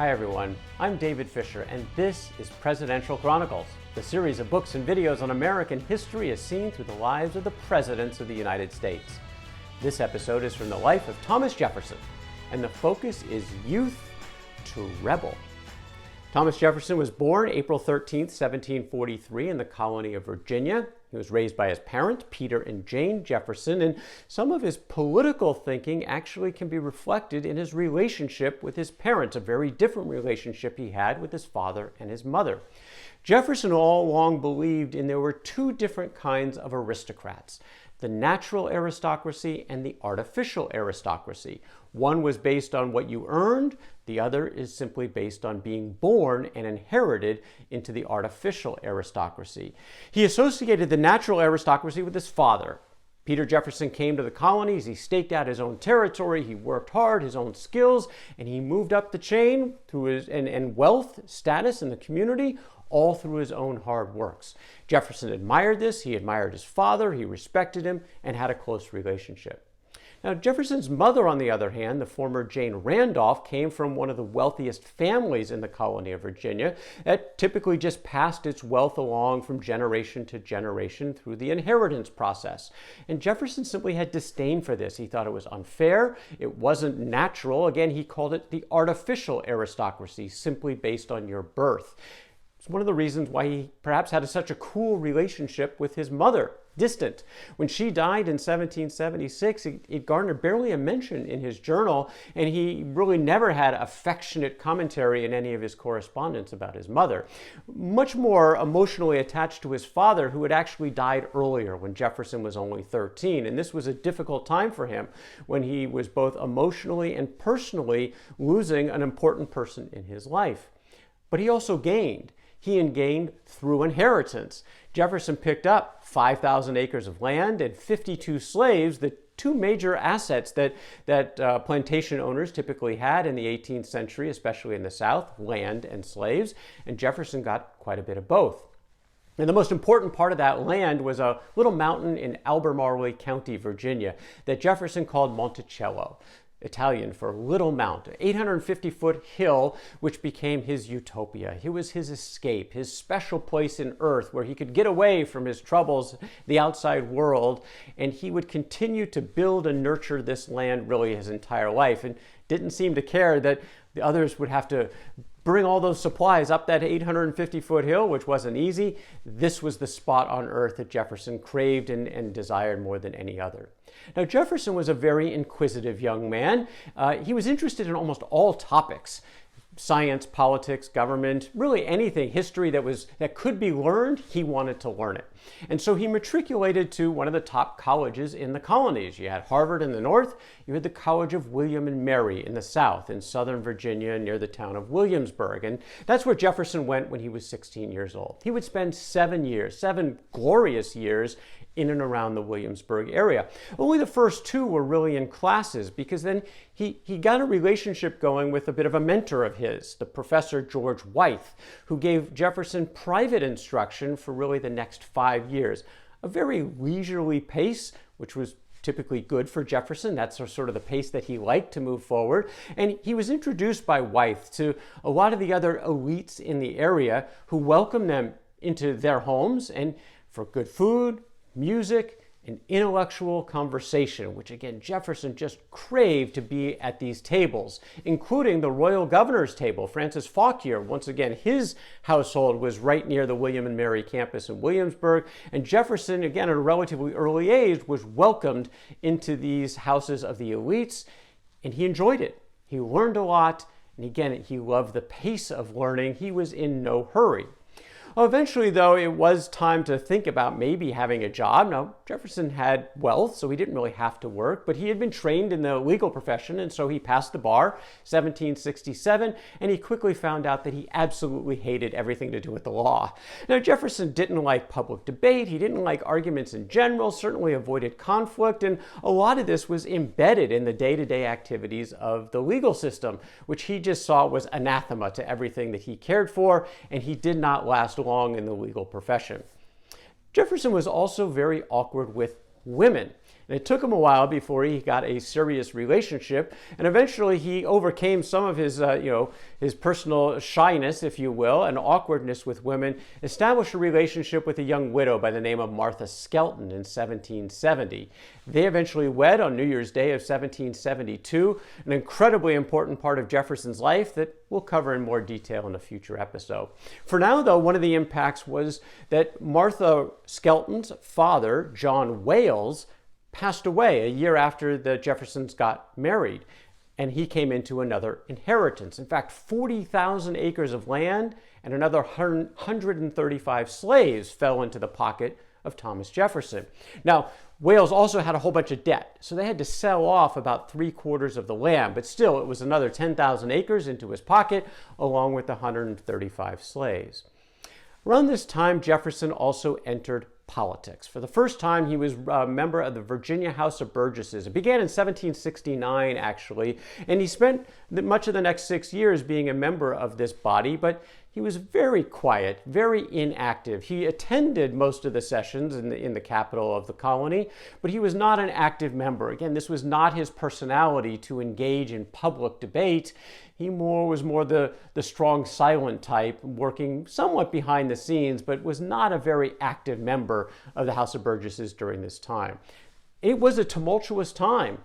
Hi everyone, I'm David Fisher and this is Presidential Chronicles, the series of books and videos on American history as seen through the lives of the presidents of the United States. This episode is from the life of Thomas Jefferson, and the focus is youth to rebel. Thomas Jefferson was born April 13, 1743 in the colony of Virginia. He was raised by his parents, Peter and Jane Jefferson, and some of his political thinking actually can be reflected in his relationship with his parents, a very different relationship he had with his father and his mother. Jefferson all along believed there were two different kinds of aristocrats, the natural aristocracy and the artificial aristocracy. One was based on what you earned, the other is simply based on being born and inherited into the artificial aristocracy. He associated the natural aristocracy with his father. Peter Jefferson came to the colonies, he staked out his own territory, he worked hard, his own skills, and he moved up the chain through his and wealth, status in the community, all through his own hard works. Jefferson admired this, he admired his father, he respected him, and had a close relationship. Now, Jefferson's mother, on the other hand, the former Jane Randolph, came from one of the wealthiest families in the colony of Virginia that typically just passed its wealth along from generation to generation through the inheritance process. And Jefferson simply had disdain for this. He thought it was unfair, it wasn't natural. Again, he called it the artificial aristocracy, simply based on your birth. It's one of the reasons why he perhaps had such a cool relationship with his mother, distant. When she died in 1776, it garnered barely a mention in his journal, and he really never had affectionate commentary in any of his correspondence about his mother. Much more emotionally attached to his father, who had actually died earlier when Jefferson was only 13. And this was a difficult time for him when he was both emotionally and personally losing an important person in his life. But he also gained. He gained through inheritance. Jefferson picked up 5,000 acres of land and 52 slaves, the two major assets that plantation owners typically had in the 18th century, especially in the South, land and slaves, and Jefferson got quite a bit of both. And the most important part of that land was a little mountain in Albemarle County, Virginia, that Jefferson called Monticello, Italian for Little Mount, an 850-foot hill which became his utopia. It was his escape, his special place in earth where he could get away from his troubles, the outside world, and he would continue to build and nurture this land really his entire life, and didn't seem to care that the others would have to bring all those supplies up that 850-foot hill, which wasn't easy. This was the spot on earth that Jefferson craved and desired more than any other. Now, Jefferson was a very inquisitive young man. He was interested in almost all topics: science, politics, government, really anything, history that could be learned, he wanted to learn it. And so he matriculated to one of the top colleges in the colonies. You had Harvard in the north, you had the College of William and Mary in the south, in southern Virginia near the town of Williamsburg. And that's where Jefferson went when he was 16 years old. He would spend 7 glorious years in and around the Williamsburg area. Only the first 2 were really in classes, because then he got a relationship going with a bit of a mentor of his, the professor George Wythe, who gave Jefferson private instruction for really the next 5 years. A very leisurely pace, which was typically good for Jefferson. That's sort of the pace that he liked to move forward. And he was introduced by Wythe to a lot of the other elites in the area who welcomed them into their homes and for good food, music, and intellectual conversation, which again Jefferson just craved to be at these tables, including the royal governor's table. Francis Fauquier, once again, his household was right near the William and Mary campus in Williamsburg, and Jefferson, again at a relatively early age, was welcomed into these houses of the elites, and he enjoyed it. He learned a lot, and again, he loved the pace of learning. He was in no hurry. Well, eventually, though, it was time to think about maybe having a job. Now, Jefferson had wealth, so he didn't really have to work, but he had been trained in the legal profession, and so he passed the bar, 1767, and he quickly found out that he absolutely hated everything to do with the law. Now, Jefferson didn't like public debate, he didn't like arguments in general, certainly avoided conflict, and a lot of this was embedded in the day-to-day activities of the legal system, which he just saw was anathema to everything that he cared for, and he did not last long in the legal profession. Jefferson was also very awkward with women. And it took him a while before he got a serious relationship, and eventually he overcame some of his, his personal shyness, if you will, and awkwardness with women, established a relationship with a young widow by the name of Martha Skelton in 1770. They eventually wed on New Year's Day of 1772, an incredibly important part of Jefferson's life that we'll cover in more detail in a future episode. For now, though, one of the impacts was that Martha Skelton's father, John Wayles, passed away a year after the Jeffersons got married, and he came into another inheritance. In fact, 40,000 acres of land and another 135 slaves fell into the pocket of Thomas Jefferson. Now, Wayles also had a whole bunch of debt, so they had to sell off about 3/4 of the land, but still it was another 10,000 acres into his pocket, along with the 135 slaves. Around this time, Jefferson also entered politics. For the first time, he was a member of the Virginia House of Burgesses. It began in 1769, actually, and he spent much of the next 6 years being a member of this body, but he was very quiet, very inactive. He attended most of the sessions in the capital of the colony, but he was not an active member. Again, this was not his personality to engage in public debate. He was more the strong, silent type, working somewhat behind the scenes, but was not a very active member of the House of Burgesses during this time. It was a tumultuous time,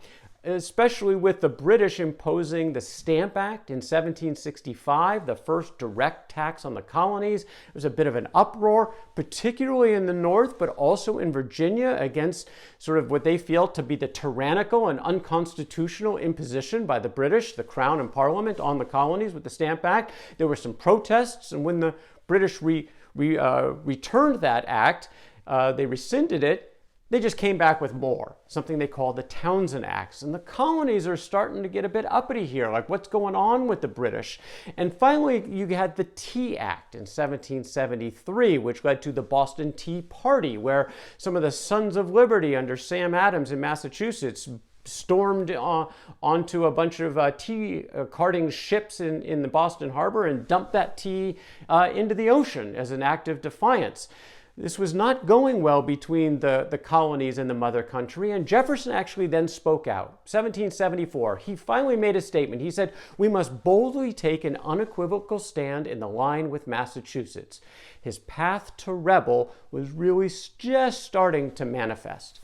especially with the British imposing the Stamp Act in 1765, the first direct tax on the colonies. There was a bit of an uproar, particularly in the North, but also in Virginia, against sort of what they feel to be the tyrannical and unconstitutional imposition by the British, the Crown and Parliament, on the colonies with the Stamp Act. There were some protests, and when the British returned that act, they rescinded it. They just came back with more, something they call the Townshend Acts. And the colonies are starting to get a bit uppity here, like what's going on with the British? And finally, you had the Tea Act in 1773, which led to the Boston Tea Party, where some of the Sons of Liberty under Sam Adams in Massachusetts stormed onto a bunch of tea carting ships in the Boston Harbor and dumped that tea into the ocean as an act of defiance. This was not going well between the colonies and the mother country, and Jefferson actually then spoke out. 1774, he finally made a statement. He said, "We must boldly take an unequivocal stand in the line with Massachusetts." His path to rebel was really just starting to manifest.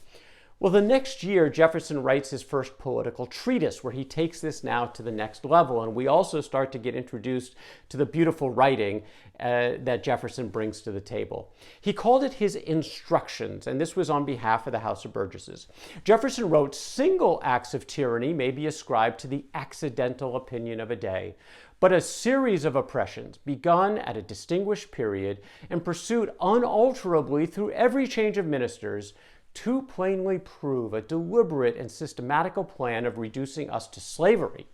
Well, the next year, Jefferson writes his first political treatise, where he takes this now to the next level. And we also start to get introduced to the beautiful writing that Jefferson brings to the table. He called it his Instructions, and this was on behalf of the House of Burgesses. Jefferson wrote, "Single acts of tyranny may be ascribed to the accidental opinion of a day, but a series of oppressions, begun at a distinguished period and pursued unalterably through every change of ministers, too plainly prove a deliberate and systematical plan of reducing us to slavery.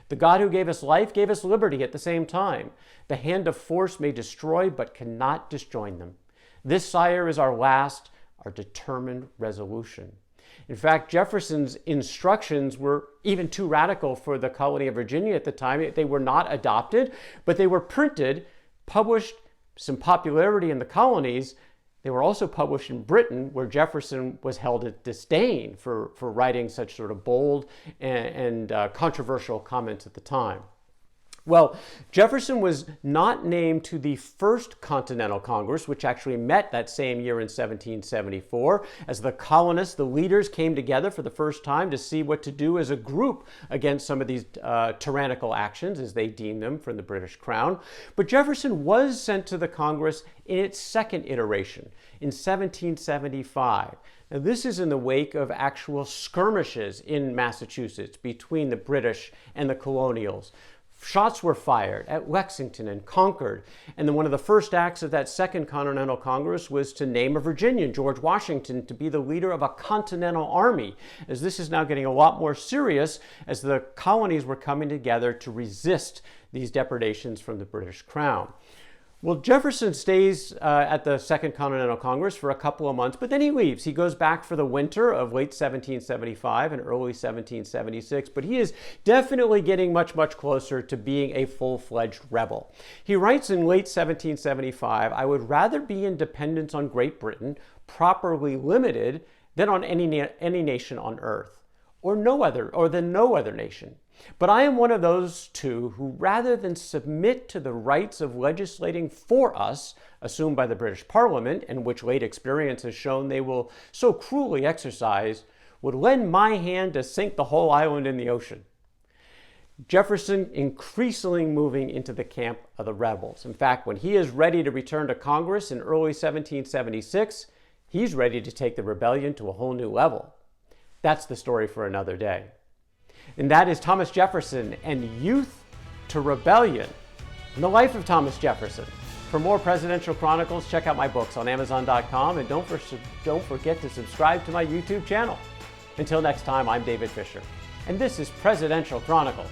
The God who gave us life gave us liberty at the same time. The hand of force may destroy, but cannot disjoin them. This, sire, is our last, our determined resolution." In fact, Jefferson's instructions were even too radical for the colony of Virginia at the time. They were not adopted, but they were printed, published, some popularity in the colonies. They were also published in Britain, where Jefferson was held at disdain for writing such sort of bold and controversial comments at the time. Well, Jefferson was not named to the First Continental Congress, which actually met that same year in 1774, as the colonists, the leaders, came together for the first time to see what to do as a group against some of these tyrannical actions, as they deemed them, from the British Crown. But Jefferson was sent to the Congress in its second iteration, in 1775. Now, this is in the wake of actual skirmishes in Massachusetts between the British and the colonials. Shots were fired at Lexington and Concord. And then one of the first acts of that Second Continental Congress was to name a Virginian, George Washington, to be the leader of a Continental Army, as this is now getting a lot more serious as the colonies were coming together to resist these depredations from the British Crown. Well, Jefferson stays at the Second Continental Congress for a couple of months, but then he leaves. He goes back for the winter of late 1775 and early 1776, but he is definitely getting much, much closer to being a full-fledged rebel. He writes in late 1775, "I would rather be in dependence on Great Britain, properly limited, than on any nation on earth, or no other nation. But I am one of those two who, rather than submit to the rights of legislating for us, assumed by the British Parliament, and which late experience has shown they will so cruelly exercise, would lend my hand to sink the whole island in the ocean. Jefferson increasingly moving into the camp of the rebels. In fact, when he is ready to return to Congress in early 1776, he's ready to take the rebellion to a whole new level. That's the story for another day. And that is Thomas Jefferson and Youth to Rebellion, and the life of Thomas Jefferson. For more presidential chronicles, check out my books on Amazon.com, and don't forget to subscribe to my YouTube channel. Until next time, I'm David Fisher, and this is Presidential Chronicles.